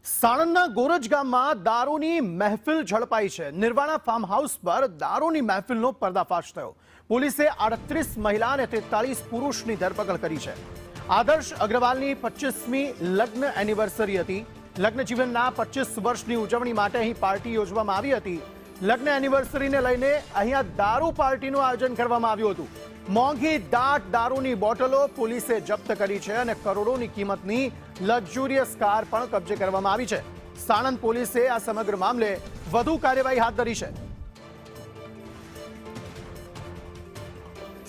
સાણંદના ગોરજ ગામમાં દારૂની મહેફિલ ઝડપાઈ છે। નિર્વાણા ફાર્મ હાઉસ પર દારૂની મહેફિલનો પર્દાફાશ થયો। પોલીસે 38 મહિલા અને 43 પુરુષની ધરપકડ કરી છે। આદર્શ અગ્રવાલની 25મી લગ્ન એનિવર્સરી હતી। લગ્ન જીવનના 25 વર્ષની ઉજવણી માટે અહીં પાર્ટી યોજવામાં આવી હતી। લગ્ન એનિવર્સરીને લઈને અહીંયા દારૂ પાર્ટીનું આયોજન કરવામાં આવ્યું હતું। મોંઘી દાટ દારૂની બોટલો પોલીસે જપ્ત કરી છે અને કરોડોની કિંમતની લક્ઝુરિયસ કાર પણ કબજે કરવામાં આવી છે। સાણંદ પોલીસે આ સમગ્ર મામલે વધુ કાર્યવાહી હાથ ધરી છે।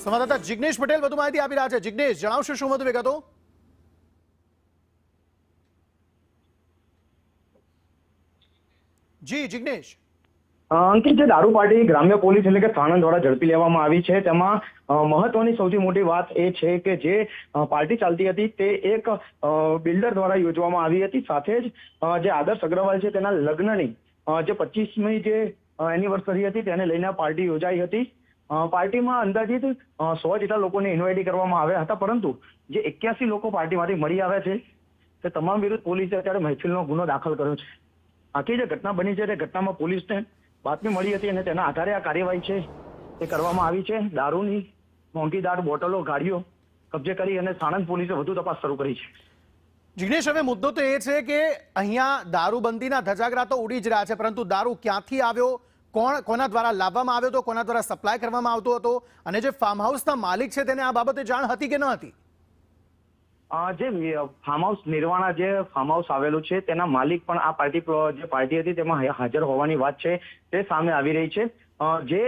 સંવાદદાતા જિગ્નેશ પટેલ વધુ માહિતી આપી રહ્યા છે। જિગ્નેશ, જણાવશો શું વધુ વિગતો? જી જિગ્નેશ। અંકિત, જે દારૂ પાર્ટી ગ્રામ્ય પોલીસ એટલે કે સાણંદ દ્વારા ઝડપી લેવામાં આવી છે તેમાં મહત્વની સૌથી મોટી વાત એ છે કે જે પાર્ટી ચાલતી હતી તે એક બિલ્ડર દ્વારા યોજવામાં આવી હતી। સાથે જ જે આદર્શ અગ્રવાલ છે તેના લગ્નની જે 25મી જે એનિવર્સરી હતી તેને લઈને પાર્ટી યોજાઈ હતી। પાર્ટીમાં અંદાજિત 100 જેટલા લોકોને ઇન્વાઇટ કરવામાં આવ્યા હતા, પરંતુ જે 81 લોકો પાર્ટીમાંથી મળી આવ્યા છે તે તમામ વિરુદ્ધ પોલીસે અત્યારે મહેફિલનો ગુનો દાખલ કર્યો છે। આખી જે ઘટના બની છે તે ઘટનામાં પોલીસને બાતમી મળી હતી અને તેના આધારે આ કાર્યવાહી છે તે કરવામાં આવી છે। દારૂની મોંઘી દાટ બોટલો, ગાડીઓ કબજે કરી અને સાણંદ પોલીસે વધુ તપાસ શરૂ કરી છે। જિગ્નેશ, હવે મુદ્દો તો એ છે કે અહીંયા દારૂબંધીના ધજાગરા તો ઉડી જ રહ્યા છે, પરંતુ દારૂ ક્યાંથી આવ્યો, કોના દ્વારા લાવવામાં આવ્યો હતો, કોના દ્વારા સપ્લાય કરવામાં આવતો હતો, અને જે ફાર્મ હાઉસના માલિક છે તેને આ બાબતે જાણ હતી કે ન હતી? જે ફાર્મ હાઉસ નિર્વાણા જે ફાર્મ હાઉસ આવેલું છે તેના માલિક પણ આ પાર્ટી હતી તેમાં હાજર હોવાની વાત છે તે સામે આવી રહી છે। જે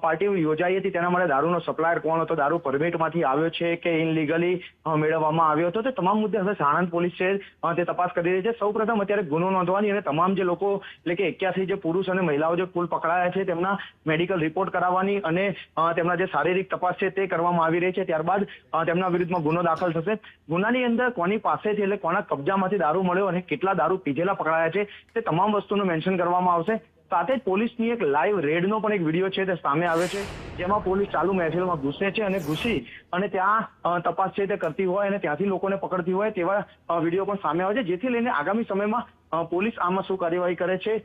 પાર્ટી યોજાઈ હતી તેના માટે દારૂનો સપ્લાયર કોણ હતો, દારૂ પરમિટમાંથી આવ્યો છે કે ઇનલીગલી મેળવવામાં આવ્યો હતો, તે તમામ મુદ્દે હવે સાણંદ પોલીસ છે તે તપાસ કરી રહી છે। સૌપ્રથમ અત્યારે ગુનો નોંધવાની અને તમામ જે લોકો એટલે કે 81 જે પુરુષ અને મહિલાઓ જે કુલ પકડાયા છે તેમના મેડિકલ રિપોર્ટ કરાવવાની અને તેમના જે શારીરિક તપાસ છે તે કરવામાં આવી રહી છે। ત્યારબાદ તેમના વિરુદ્ધમાં ગુનો દાખલ થશે। ગુનાની અંદર કોની પાસેથી એટલે કોના કબજામાંથી દારૂ મળ્યો અને કેટલા દારૂ પીધેલા પકડાયા છે તે તમામ વસ્તુનું મેન્શન કરવામાં આવશે। સાથે જ પોલીસની એક લાઈવ રેડનો પણ એક વિડીયો છે તે સામે આવ્યો છે, જેમાં પોલીસ ચાલુ મહેફિલમાં ઘૂસે છે અને ઘૂસી અને ત્યાં તપાસ છે તે કરતી હોય અને ત્યાંથી લોકોને પકડતી હોય તેવા વિડીયો પણ સામે આવે છે, જેથી લઈને આગામી સમયમાં પોલીસ આમાં શું કાર્યવાહી કરે છે,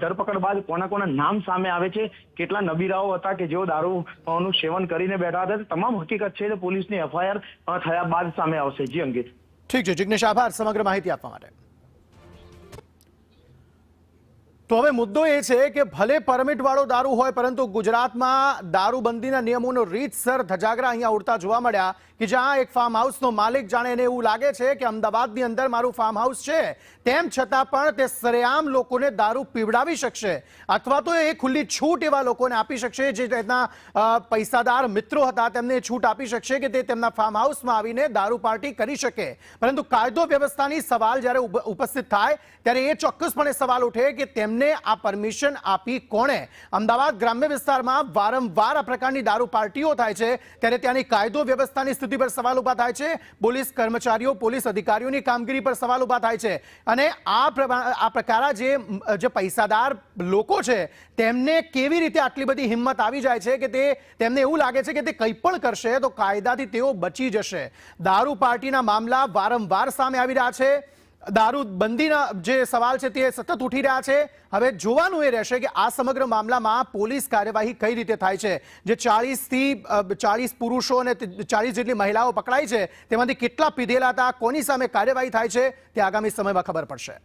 ધરપકડ બાદ કોના નામ સામે આવે છે, કેટલા નબીરાઓ હતા કે જેઓ દારૂનું સેવન કરીને બેઠા હતા, તમામ હકીકત છે તે પોલીસની FIR થયા બાદ સામે આવશે। જી અંકિત। ઠીક છે જિગ્નેશ, આભાર સમગ્ર માહિતી આપવા માટે। તો હવે મુદ્દો એ છે કે ભલે પરમિટ વાળો દારૂ હોય, પરંતુ ગુજરાતમાં દારૂબંધીના નિયમોનો રીતસર ધજાગરા અહીંયા ઉડતા જોવા મળ્યા કે જ્યાં એક ફાર્મ હાઉસનો માલિક જાણે એને એવું લાગે છે કે અમદાવાદની અંદર મારું ફાર્મ હાઉસ છે, તેમ છતાં પણ તે સરેઆમ લોકોને દારૂ પીવડાવી શકશે, અથવા તો એ ખુલ્લી છૂટ એવા લોકોને આપી શકશે જે તેમના પૈસાદાર મિત્રો હતા તેમને છૂટ આપી શકશે કે તે તેમના ફાર્મ હાઉસમાં આવીને દારૂ પાર્ટી કરી શકે। પરંતુ કાયદો વ્યવસ્થાની સવાલ જ્યારે ઉપસ્થિત થાય ત્યારે એ ચોક્કસપણે સવાલ ઉઠે કે તેમને આ પરમિશન આપી કોણે? અમદાવાદ ગ્રામ્ય વિસ્તારમાં વારંવાર આ પ્રકારની દારૂ પાર્ટીઓ થાય છે ત્યારે ત્યાંની કાયદો વ્યવસ્થાની સ્થિતિ પર સવાલ ઉભા થાય છે। પોલીસ કર્મચારીઓ, પોલીસ અધિકારીઓની કામગીરી પર સવાલ ઉભા થાય છે અને આ પ્રકારના જે પૈસાદાર લોકો છે તેમને કેવી રીતે આટલી બધી હિંમત આવી જાય છે કે તેમને એવું લાગે છે કે તે કંઈ પણ કરશે તો કાયદાથી તેઓ બચી જશે। દારૂ પાર્ટીના મામલા વારંવાર સામે આવી રહ્યા છે। દારૂબંધીના જે સવાલ છે તે સતત ઉઠી રહ્યા છે। હવે જોવાનું એ રહેશે કે આ સમગ્ર મામલામાં પોલીસ કાર્યવાહી કઈ રીતે થાય છે। જે 40 પુરુષો અને 40 જેટલી મહિલાઓ પકડાઈ છે તેમાંથી કેટલા પીધેલા હતા, કોની સામે કાર્યવાહી થાય છે તે આગામી સમયમાં ખબર પડશે।